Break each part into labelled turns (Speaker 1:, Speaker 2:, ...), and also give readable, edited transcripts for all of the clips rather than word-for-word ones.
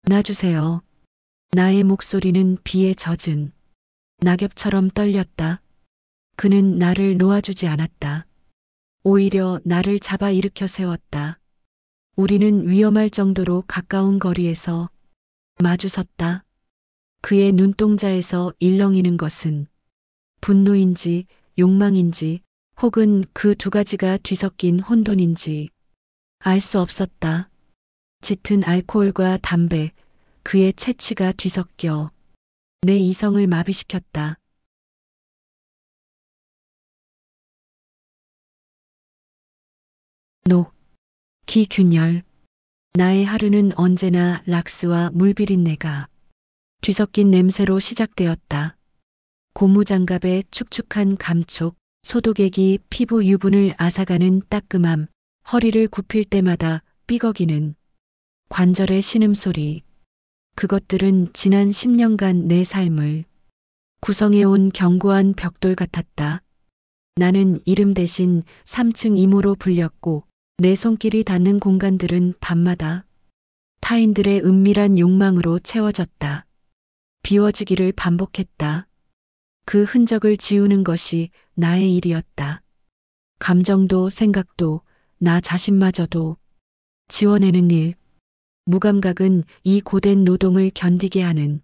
Speaker 1: 놔주세요. 나의 목소리는 비에 젖은 낙엽처럼 떨렸다. 그는 나를 놓아주지 않았다. 오히려 나를 잡아 일으켜 세웠다. 우리는 위험할 정도로 가까운 거리에서 마주섰다. 그의 눈동자에서 일렁이는 것은 분노인지 욕망인지 혹은 그 두 가지가 뒤섞인 혼돈인지 알 수 없었다. 짙은 알코올과 담배, 그의 채취가 뒤섞여 내 이성을 마비시켰다. 녹, 기균열. 나의 하루는 언제나 락스와 물비린내가 뒤섞인 냄새로 시작되었다. 고무장갑의 축축한 감촉, 소독액이 피부 유분을 앗아가는 따끔함, 허리를 굽힐 때마다 삐걱이는 관절의 신음소리. 그것들은 지난 10년간 내 삶을 구성해온 견고한 벽돌 같았다. 나는 이름 대신 3층 이모로 불렸고 내 손길이 닿는 공간들은 밤마다 타인들의 은밀한 욕망으로 채워졌다. 비워지기를 반복했다. 그 흔적을 지우는 것이 나의 일이었다. 감정도 생각도 나 자신마저도 지워내는 일. 무감각은 이 고된 노동을 견디게 하는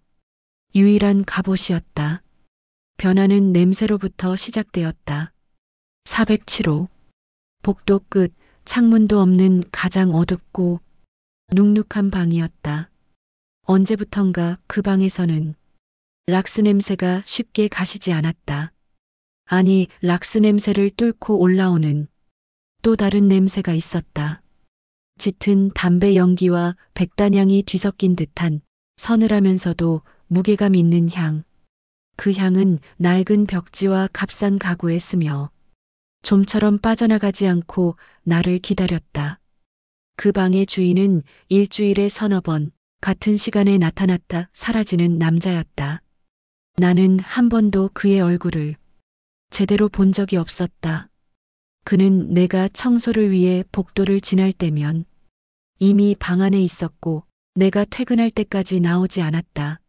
Speaker 1: 유일한 갑옷이었다. 변화는 냄새로부터 시작되었다. 407호. 복도 끝, 창문도 없는 가장 어둡고 눅눅한 방이었다. 언제부턴가 그 방에서는 락스 냄새가 쉽게 가시지 않았다. 아니, 락스 냄새를 뚫고 올라오는 또 다른 냄새가 있었다. 짙은 담배 연기와 백단향이 뒤섞인 듯한 서늘하면서도 무게감 있는 향. 그 향은 낡은 벽지와 값싼 가구에 스며 좀처럼 빠져나가지 않고 나를 기다렸다. 그 방의 주인은 일주일에 서너 번 같은 시간에 나타났다 사라지는 남자였다. 나는 한 번도 그의 얼굴을 제대로 본 적이 없었다. 그는 내가 청소를 위해 복도를 지날 때면 이미 방 안에 있었고 내가 퇴근할 때까지 나오지 않았다.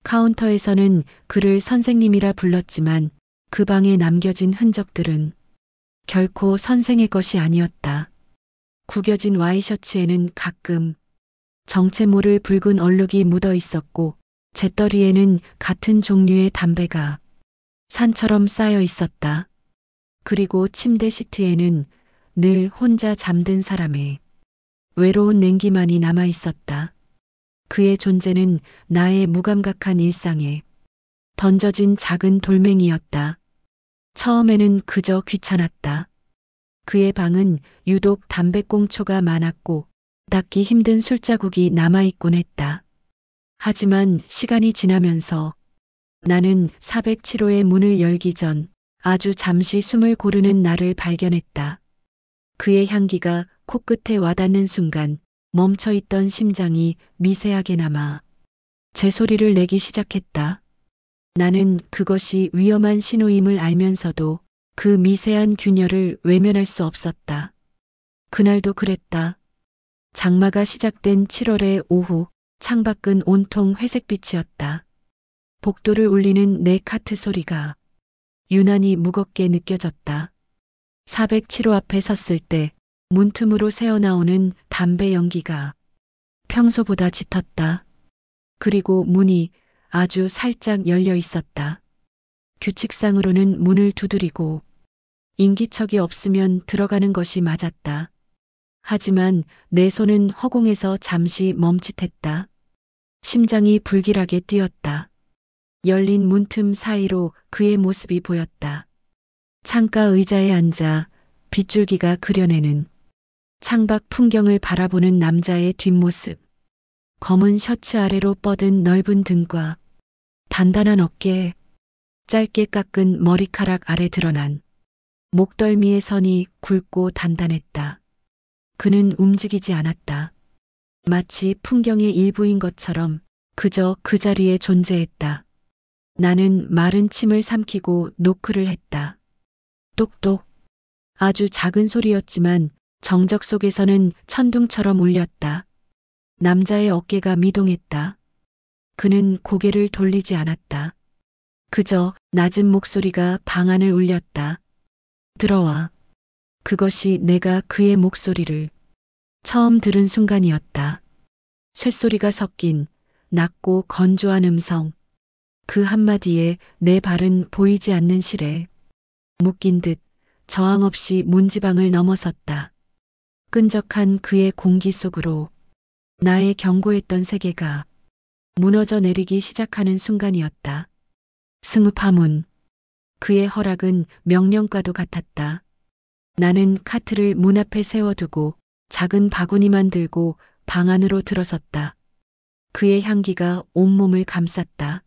Speaker 1: 카운터에서는 그를 선생님이라 불렀지만 그 방에 남겨진 흔적들은 결코 선생의 것이 아니었다. 구겨진 와이셔츠에는 가끔 정체 모를 붉은 얼룩이 묻어 있었고 재떨이에는 같은 종류의 담배가 산처럼 쌓여 있었다. 그리고 침대 시트에는 늘 혼자 잠든 사람의 외로운 냉기만이 남아 있었다. 그의 존재는 나의 무감각한 일상에 던져진 작은 돌멩이였다. 처음에는 그저 귀찮았다. 그의 방은 유독 담배꽁초가 많았고 닦기 힘든 술자국이 남아있곤 했다. 하지만 시간이 지나면서 나는 407호의 문을 열기 전 아주 잠시 숨을 고르는 나를 발견했다. 그의 향기가 코끝에 와닿는 순간 멈춰있던 심장이 미세하게 남아 제 소리를 내기 시작했다. 나는 그것이 위험한 신호임을 알면서도 그 미세한 균열을 외면할 수 없었다. 그날도 그랬다. 장마가 시작된 7월의 오후, 창밖은 온통 회색빛이었다. 복도를 울리는 내 카트 소리가 유난히 무겁게 느껴졌다. 407호 앞에 섰을 때 문틈으로 새어나오는 담배 연기가 평소보다 짙었다. 그리고 문이 아주 살짝 열려 있었다. 규칙상으로는 문을 두드리고 인기척이 없으면 들어가는 것이 맞았다. 하지만 내 손은 허공에서 잠시 멈칫했다. 심장이 불길하게 뛰었다. 열린 문틈 사이로 그의 모습이 보였다. 창가 의자에 앉아 빗줄기가 그려내는 창밖 풍경을 바라보는 남자의 뒷모습. 검은 셔츠 아래로 뻗은 넓은 등과 단단한 어깨에 짧게 깎은 머리카락 아래 드러난 목덜미의 선이 굵고 단단했다. 그는 움직이지 않았다. 마치 풍경의 일부인 것처럼 그저 그 자리에 존재했다. 나는 마른 침을 삼키고 노크를 했다. 똑똑. 아주 작은 소리였지만 정적 속에서는 천둥처럼 울렸다. 남자의 어깨가 미동했다. 그는 고개를 돌리지 않았다. 그저 낮은 목소리가 방 안을 울렸다. 들어와. 그것이 내가 그의 목소리를 처음 들은 순간이었다. 쇳소리가 섞인 낮고 건조한 음성. 그 한마디에 내 발은 보이지 않는 실에 묶인 듯 저항 없이 문지방을 넘어섰다. 끈적한 그의 공기 속으로 나의 경고했던 세계가 무너져 내리기 시작하는 순간이었다. 승읍하문. 그의 허락은 명령과도 같았다. 나는 카트를 문 앞에 세워두고 작은 바구니만 들고 방 안으로 들어섰다. 그의 향기가 온몸을 감쌌다.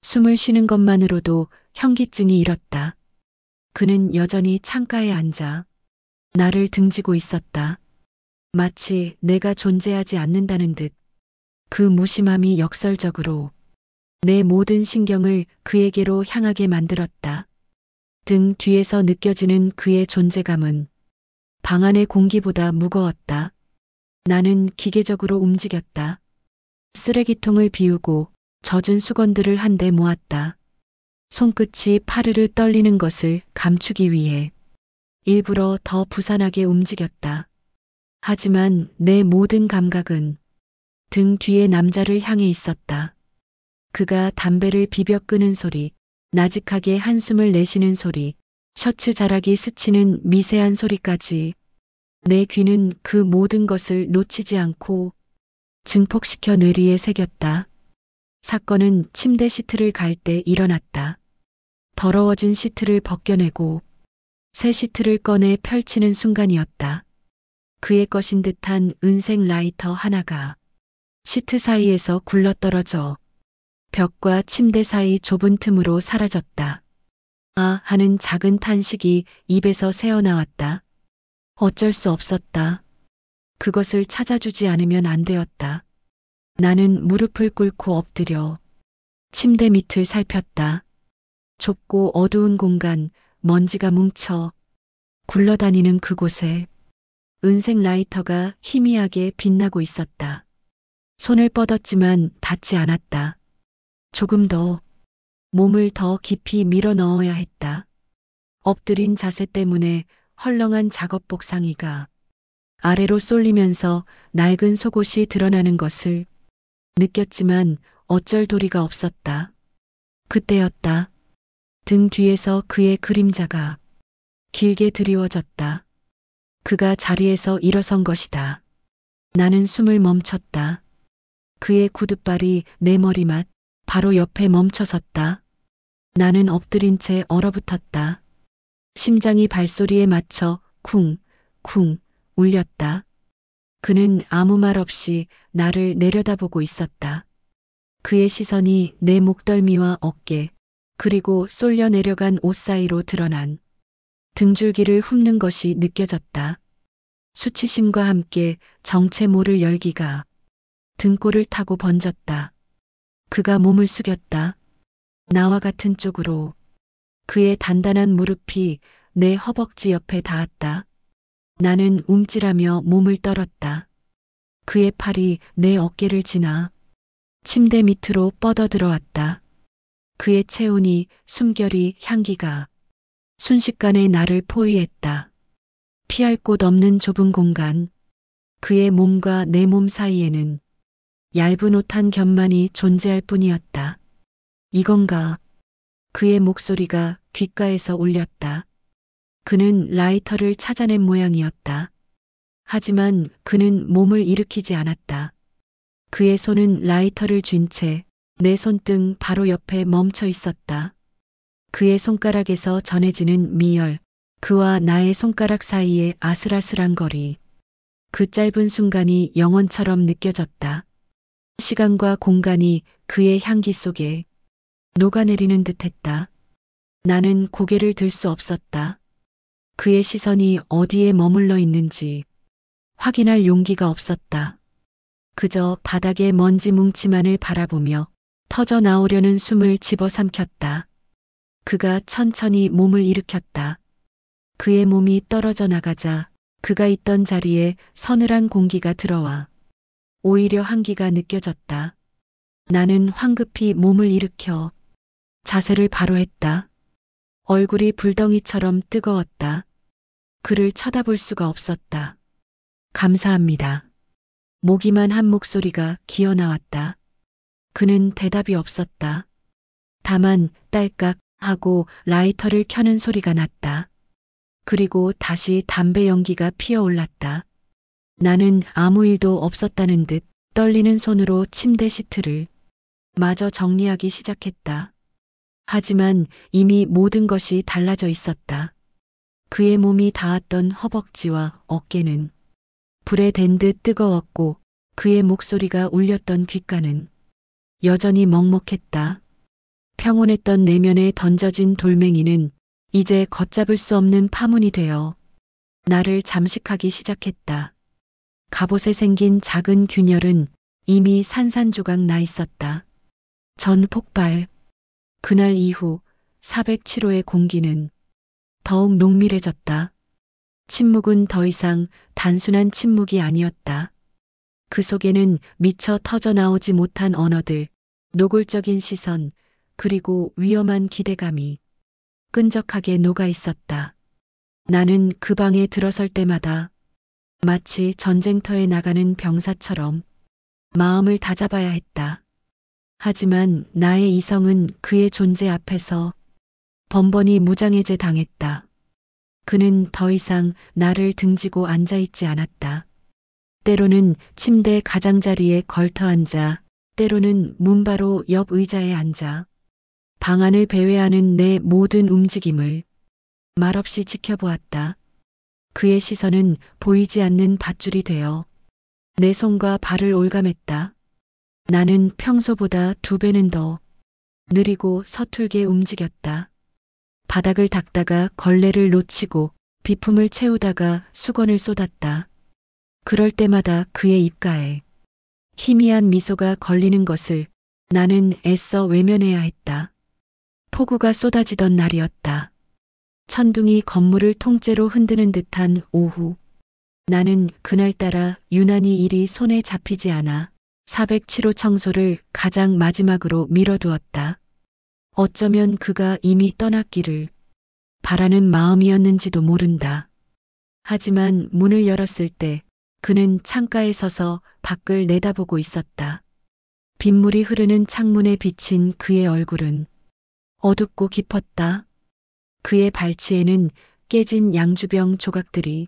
Speaker 1: 숨을 쉬는 것만으로도 현기증이 일었다. 그는 여전히 창가에 앉아 나를 등지고 있었다. 마치 내가 존재하지 않는다는 듯 그 무심함이 역설적으로 내 모든 신경을 그에게로 향하게 만들었다. 등 뒤에서 느껴지는 그의 존재감은 방 안의 공기보다 무거웠다. 나는 기계적으로 움직였다. 쓰레기통을 비우고 젖은 수건들을 한데 모았다. 손끝이 파르르 떨리는 것을 감추기 위해 일부러 더 부산하게 움직였다. 하지만 내 모든 감각은 등 뒤에 남자를 향해 있었다. 그가 담배를 비벼 끄는 소리, 나직하게 한숨을 내쉬는 소리, 셔츠 자락이 스치는 미세한 소리까지 내 귀는 그 모든 것을 놓치지 않고 증폭시켜 뇌리에 새겼다. 사건은 침대 시트를 갈 때 일어났다. 더러워진 시트를 벗겨내고 새 시트를 꺼내 펼치는 순간이었다. 그의 것인 듯한 은색 라이터 하나가 시트 사이에서 굴러떨어져 벽과 침대 사이 좁은 틈으로 사라졌다. 아 하는 작은 탄식이 입에서 새어나왔다. 어쩔 수 없었다. 그것을 찾아주지 않으면 안 되었다. 나는 무릎을 꿇고 엎드려 침대 밑을 살폈다. 좁고 어두운 공간, 먼지가 뭉쳐 굴러다니는 그곳에 은색 라이터가 희미하게 빛나고 있었다. 손을 뻗었지만 닿지 않았다. 조금 더, 몸을 더 깊이 밀어 넣어야 했다. 엎드린 자세 때문에 헐렁한 작업복 상의가 아래로 쏠리면서 낡은 속옷이 드러나는 것을 느꼈지만 어쩔 도리가 없었다. 그때였다. 등 뒤에서 그의 그림자가 길게 드리워졌다. 그가 자리에서 일어선 것이다. 나는 숨을 멈췄다. 그의 구둣발이 내 머리맡 바로 옆에 멈춰섰다. 나는 엎드린 채 얼어붙었다. 심장이 발소리에 맞춰 쿵, 쿵 울렸다. 그는 아무 말 없이 나를 내려다보고 있었다. 그의 시선이 내 목덜미와 어깨, 그리고 쏠려 내려간 옷 사이로 드러난 등줄기를 훑는 것이 느껴졌다. 수치심과 함께 정체 모를 열기가 등골을 타고 번졌다. 그가 몸을 숙였다. 나와 같은 쪽으로. 그의 단단한 무릎이 내 허벅지 옆에 닿았다. 나는 움찔하며 몸을 떨었다. 그의 팔이 내 어깨를 지나 침대 밑으로 뻗어 들어왔다. 그의 체온이, 숨결이, 향기가 순식간에 나를 포위했다. 피할 곳 없는 좁은 공간. 그의 몸과 내 몸 사이에는 얇은 옷 한 겹만이 존재할 뿐이었다. 이건가? 그의 목소리가 귓가에서 울렸다. 그는 라이터를 찾아낸 모양이었다. 하지만 그는 몸을 일으키지 않았다. 그의 손은 라이터를 쥔 채 내 손등 바로 옆에 멈춰 있었다. 그의 손가락에서 전해지는 미열, 그와 나의 손가락 사이의 아슬아슬한 거리. 그 짧은 순간이 영원처럼 느껴졌다. 시간과 공간이 그의 향기 속에 녹아내리는 듯했다. 나는 고개를 들 수 없었다. 그의 시선이 어디에 머물러 있는지 확인할 용기가 없었다. 그저 바닥의 먼지 뭉치만을 바라보며 터져 나오려는 숨을 집어삼켰다. 그가 천천히 몸을 일으켰다. 그의 몸이 떨어져 나가자 그가 있던 자리에 서늘한 공기가 들어와 오히려 한기가 느껴졌다. 나는 황급히 몸을 일으켜 자세를 바로 했다. 얼굴이 불덩이처럼 뜨거웠다. 그를 쳐다볼 수가 없었다. 감사합니다. 모기만 한 목소리가 기어 나왔다. 그는 대답이 없었다. 다만 딸깍 하고 라이터를 켜는 소리가 났다. 그리고 다시 담배 연기가 피어올랐다. 나는 아무 일도 없었다는 듯 떨리는 손으로 침대 시트를 마저 정리하기 시작했다. 하지만 이미 모든 것이 달라져 있었다. 그의 몸이 닿았던 허벅지와 어깨는 불에 댄 듯 뜨거웠고 그의 목소리가 울렸던 귓가는 여전히 먹먹했다. 평온했던 내면에 던져진 돌멩이는 이제 걷잡을 수 없는 파문이 되어 나를 잠식하기 시작했다. 갑옷에 생긴 작은 균열은 이미 산산조각 나 있었다. 전 폭발. 그날 이후 407호의 공기는 더욱 농밀해졌다. 침묵은 더 이상 단순한 침묵이 아니었다. 그 속에는 미처 터져나오지 못한 언어들, 노골적인 시선, 그리고 위험한 기대감이 끈적하게 녹아 있었다. 나는 그 방에 들어설 때마다 마치 전쟁터에 나가는 병사처럼 마음을 다잡아야 했다. 하지만 나의 이성은 그의 존재 앞에서 번번이 무장해제 당했다. 그는 더 이상 나를 등지고 앉아있지 않았다. 때로는 침대 가장자리에 걸터 앉아, 때로는 문바로 옆 의자에 앉아 방안을 배회하는 내 모든 움직임을 말없이 지켜보았다. 그의 시선은 보이지 않는 밧줄이 되어 내 손과 발을 올감했다. 나는 평소보다 2배는 더 느리고 서툴게 움직였다. 바닥을 닦다가 걸레를 놓치고 비품을 채우다가 수건을 쏟았다. 그럴 때마다 그의 입가에 희미한 미소가 걸리는 것을 나는 애써 외면해야 했다. 폭우가 쏟아지던 날이었다. 천둥이 건물을 통째로 흔드는 듯한 오후. 나는 그날따라 유난히 일이 손에 잡히지 않아 407호 청소를 가장 마지막으로 미뤄두었다. 어쩌면 그가 이미 떠났기를 바라는 마음이었는지도 모른다. 하지만 문을 열었을 때 그는 창가에 서서 밖을 내다보고 있었다. 빗물이 흐르는 창문에 비친 그의 얼굴은 어둡고 깊었다. 그의 발치에는 깨진 양주병 조각들이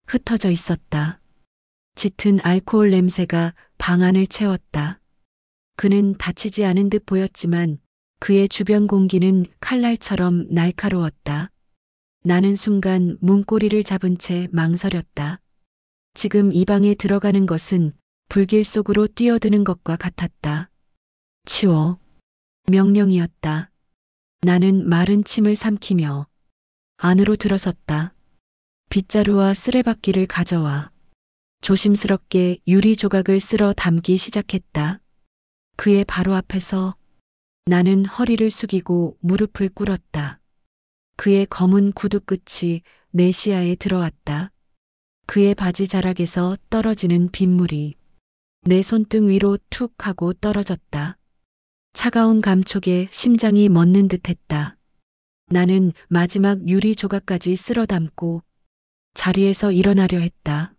Speaker 1: 흩어져 있었다. 짙은 알코올 냄새가 방 안을 채웠다. 그는 다치지 않은 듯 보였지만 그의 주변 공기는 칼날처럼 날카로웠다. 나는 순간 문고리를 잡은 채 망설였다. 지금 이 방에 들어가는 것은 불길 속으로 뛰어드는 것과 같았다. 치워. 명령이었다. 나는 마른 침을 삼키며 안으로 들어섰다. 빗자루와 쓰레받기를 가져와 조심스럽게 유리 조각을 쓸어 담기 시작했다. 그의 바로 앞에서 나는 허리를 숙이고 무릎을 꿇었다. 그의 검은 구두 끝이 내 시야에 들어왔다. 그의 바지 자락에서 떨어지는 빗물이 내 손등 위로 툭 하고 떨어졌다. 차가운 감촉에 심장이 멎는 듯했다. 나는 마지막 유리 조각까지 쓸어 담고 자리에서 일어나려 했다.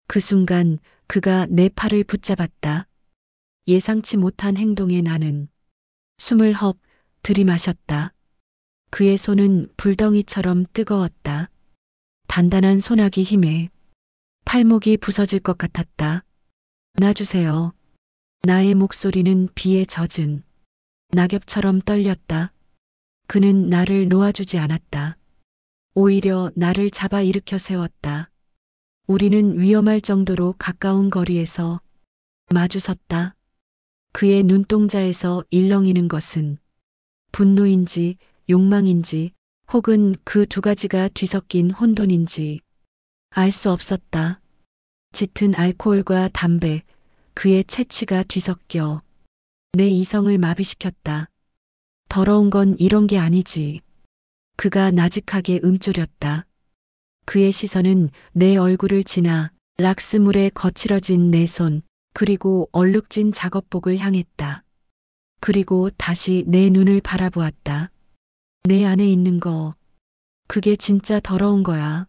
Speaker 1: 그 순간 그가 내 팔을 붙잡았다. 예상치 못한 행동에 나는 숨을 헉 들이마셨다. 그의 손은 불덩이처럼 뜨거웠다. 단단한 소나기 힘에 팔목이 부서질 것 같았다. 놔주세요. 나의 목소리는 비에 젖은 낙엽처럼 떨렸다. 그는 나를 놓아주지 않았다. 오히려 나를 잡아 일으켜 세웠다. 우리는 위험할 정도로 가까운 거리에서 마주섰다. 그의 눈동자에서 일렁이는 것은 분노인지 욕망인지 혹은 그 2가지가 뒤섞인 혼돈인지 알 수 없었다. 짙은 알코올과 담배, 그의 채취가 뒤섞여 내 이성을 마비시켰다. 더러운 건 이런 게 아니지. 그가 나직하게 움쪼렸다. 그의 시선은 내 얼굴을 지나 락스물에 거칠어진 내 손, 그리고 얼룩진 작업복을 향했다. 그리고 다시 내 눈을 바라보았다. 내 안에 있는 거, 그게 진짜 더러운 거야.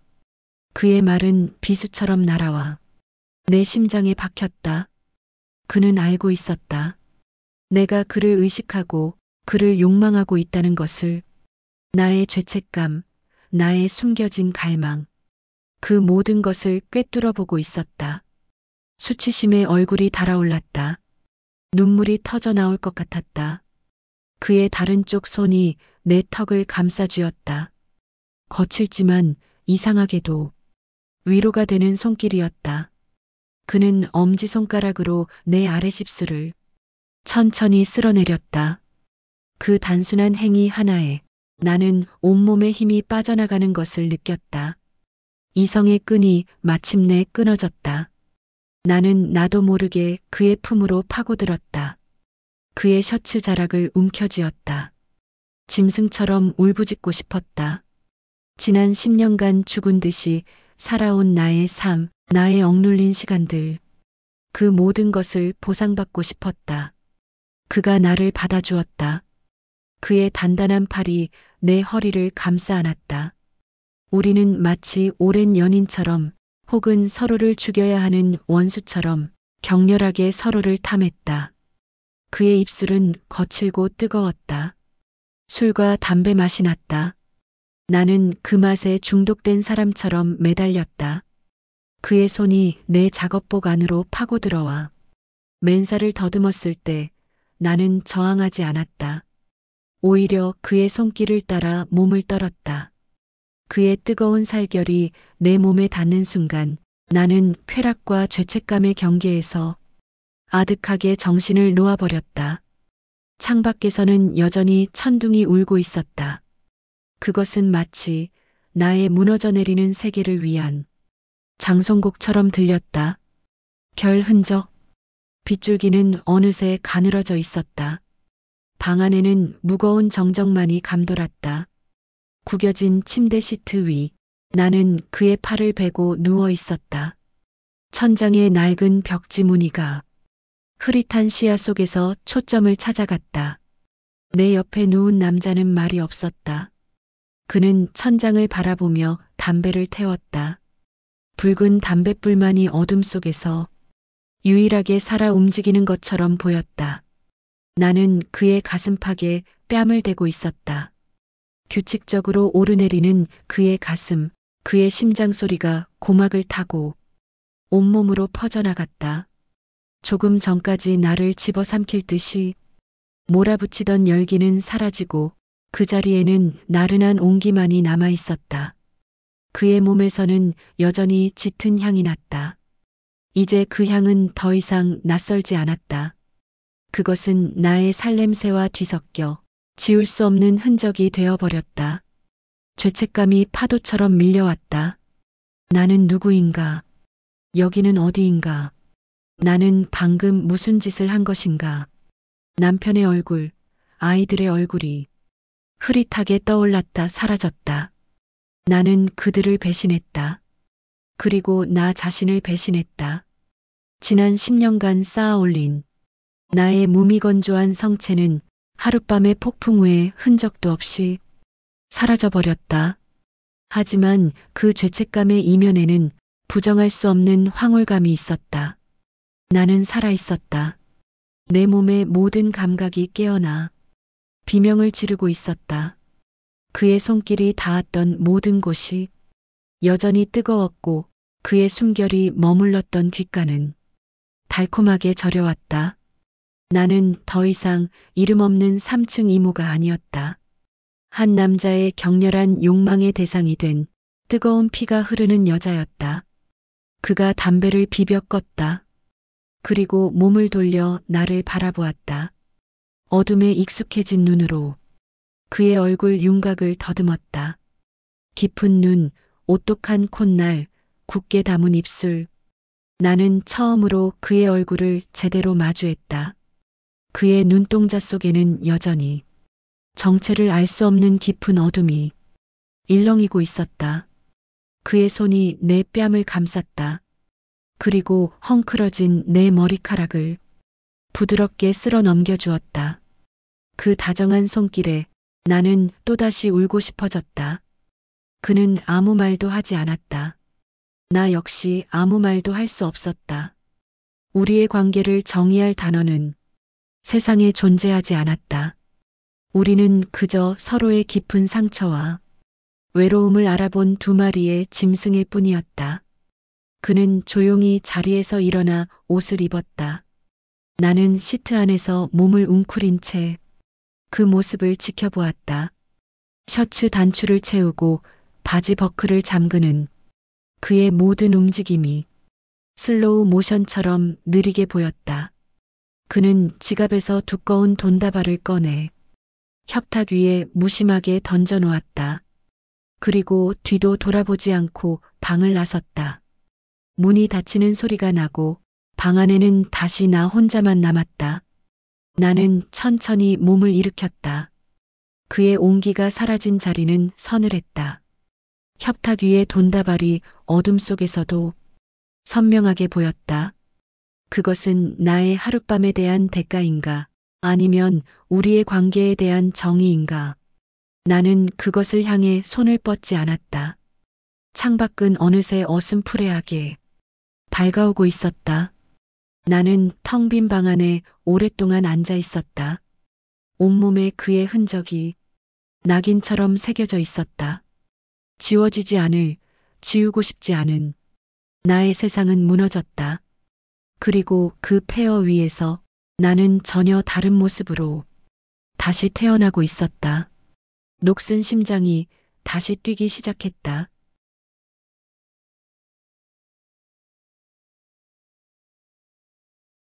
Speaker 1: 그의 말은 비수처럼 날아와 내 심장에 박혔다. 그는 알고 있었다. 내가 그를 의식하고 그를 욕망하고 있다는 것을. 나의 죄책감, 나의 숨겨진 갈망, 그 모든 것을 꿰뚫어 보고 있었다. 수치심에 얼굴이 달아올랐다. 눈물이 터져 나올 것 같았다. 그의 다른 쪽 손이 내 턱을 감싸쥐었다. 거칠지만 이상하게도 위로가 되는 손길이었다. 그는 엄지손가락으로 내 아랫입술을 천천히 쓸어내렸다. 그 단순한 행위 하나에 나는 온몸에 힘이 빠져나가는 것을 느꼈다. 이성의 끈이 마침내 끊어졌다. 나는 나도 모르게 그의 품으로 파고들었다. 그의 셔츠 자락을 움켜쥐었다. 짐승처럼 울부짖고 싶었다. 지난 10년간 죽은 듯이 살아온 나의 삶, 나의 억눌린 시간들, 그 모든 것을 보상받고 싶었다. 그가 나를 받아주었다. 그의 단단한 팔이 내 허리를 감싸 안았다. 우리는 마치 오랜 연인처럼 혹은 서로를 죽여야 하는 원수처럼 격렬하게 서로를 탐했다. 그의 입술은 거칠고 뜨거웠다. 술과 담배 맛이 났다. 나는 그 맛에 중독된 사람처럼 매달렸다. 그의 손이 내 작업복 안으로 파고들어와 맨살을 더듬었을 때 나는 저항하지 않았다. 오히려 그의 손길을 따라 몸을 떨었다. 그의 뜨거운 살결이 내 몸에 닿는 순간 나는 쾌락과 죄책감의 경계에서 아득하게 정신을 놓아버렸다. 창밖에서는 여전히 천둥이 울고 있었다. 그것은 마치 나의 무너져 내리는 세계를 위한 장송곡처럼 들렸다. 별 흔적, 빗줄기는 어느새 가늘어져 있었다. 방 안에는 무거운 정적만이 감돌았다. 구겨진 침대 시트 위, 나는 그의 팔을 베고 누워 있었다. 천장의 낡은 벽지 무늬가 흐릿한 시야 속에서 초점을 찾아갔다. 내 옆에 누운 남자는 말이 없었다. 그는 천장을 바라보며 담배를 태웠다. 붉은 담뱃불만이 어둠 속에서 유일하게 살아 움직이는 것처럼 보였다. 나는 그의 가슴팍에 뺨을 대고 있었다. 규칙적으로 오르내리는 그의 가슴, 그의 심장 소리가 고막을 타고 온몸으로 퍼져나갔다. 조금 전까지 나를 집어삼킬 듯이 몰아붙이던 열기는 사라지고 그 자리에는 나른한 온기만이 남아 있었다. 그의 몸에서는 여전히 짙은 향이 났다. 이제 그 향은 더 이상 낯설지 않았다. 그것은 나의 살냄새와 뒤섞여 지울 수 없는 흔적이 되어버렸다. 죄책감이 파도처럼 밀려왔다. 나는 누구인가? 여기는 어디인가? 나는 방금 무슨 짓을 한 것인가? 남편의 얼굴, 아이들의 얼굴이 흐릿하게 떠올랐다 사라졌다. 나는 그들을 배신했다. 그리고 나 자신을 배신했다. 지난 10년간 쌓아올린 나의 무미건조한 성체는 하룻밤의 폭풍 후에 흔적도 없이 사라져버렸다. 하지만 그 죄책감의 이면에는 부정할 수 없는 황홀감이 있었다. 나는 살아있었다. 내 몸의 모든 감각이 깨어나 비명을 지르고 있었다. 그의 손길이 닿았던 모든 곳이 여전히 뜨거웠고 그의 숨결이 머물렀던 귓가는 달콤하게 저려왔다. 나는 더 이상 이름 없는 3층 이모가 아니었다. 한 남자의 격렬한 욕망의 대상이 된 뜨거운 피가 흐르는 여자였다. 그가 담배를 비벼 껐다. 그리고 몸을 돌려 나를 바라보았다. 어둠에 익숙해진 눈으로 그의 얼굴 윤곽을 더듬었다. 깊은 눈, 오똑한 콧날, 굳게 담은 입술. 나는 처음으로 그의 얼굴을 제대로 마주했다. 그의 눈동자 속에는 여전히 정체를 알 수 없는 깊은 어둠이 일렁이고 있었다. 그의 손이 내 뺨을 감쌌다. 그리고 헝클어진 내 머리카락을 부드럽게 쓸어 넘겨주었다. 그 다정한 손길에 나는 또다시 울고 싶어졌다. 그는 아무 말도 하지 않았다. 나 역시 아무 말도 할 수 없었다. 우리의 관계를 정의할 단어는 세상에 존재하지 않았다. 우리는 그저 서로의 깊은 상처와 외로움을 알아본 두 마리의 짐승일 뿐이었다. 그는 조용히 자리에서 일어나 옷을 입었다. 나는 시트 안에서 몸을 웅크린 채 그 모습을 지켜보았다. 셔츠 단추를 채우고 바지 버클을 잠그는 그의 모든 움직임이 슬로우 모션처럼 느리게 보였다. 그는 지갑에서 두꺼운 돈다발을 꺼내 협탁 위에 무심하게 던져 놓았다. 그리고 뒤도 돌아보지 않고 방을 나섰다. 문이 닫히는 소리가 나고 방 안에는 다시 나 혼자만 남았다. 나는 천천히 몸을 일으켰다. 그의 온기가 사라진 자리는 서늘했다. 협탁 위의 돈다발이 어둠 속에서도 선명하게 보였다. 그것은 나의 하룻밤에 대한 대가인가? 아니면 우리의 관계에 대한 정의인가? 나는 그것을 향해 손을 뻗지 않았다. 창밖은 어느새 어슴푸레하게 밝아오고 있었다. 나는 텅 빈 방 안에 오랫동안 앉아 있었다. 온몸에 그의 흔적이 낙인처럼 새겨져 있었다. 지워지지 않을, 지우고 싶지 않은 나의 세상은 무너졌다. 그리고 그 폐허 위에서 나는 전혀 다른 모습으로 다시 태어나고 있었다. 녹슨 심장이 다시 뛰기 시작했다.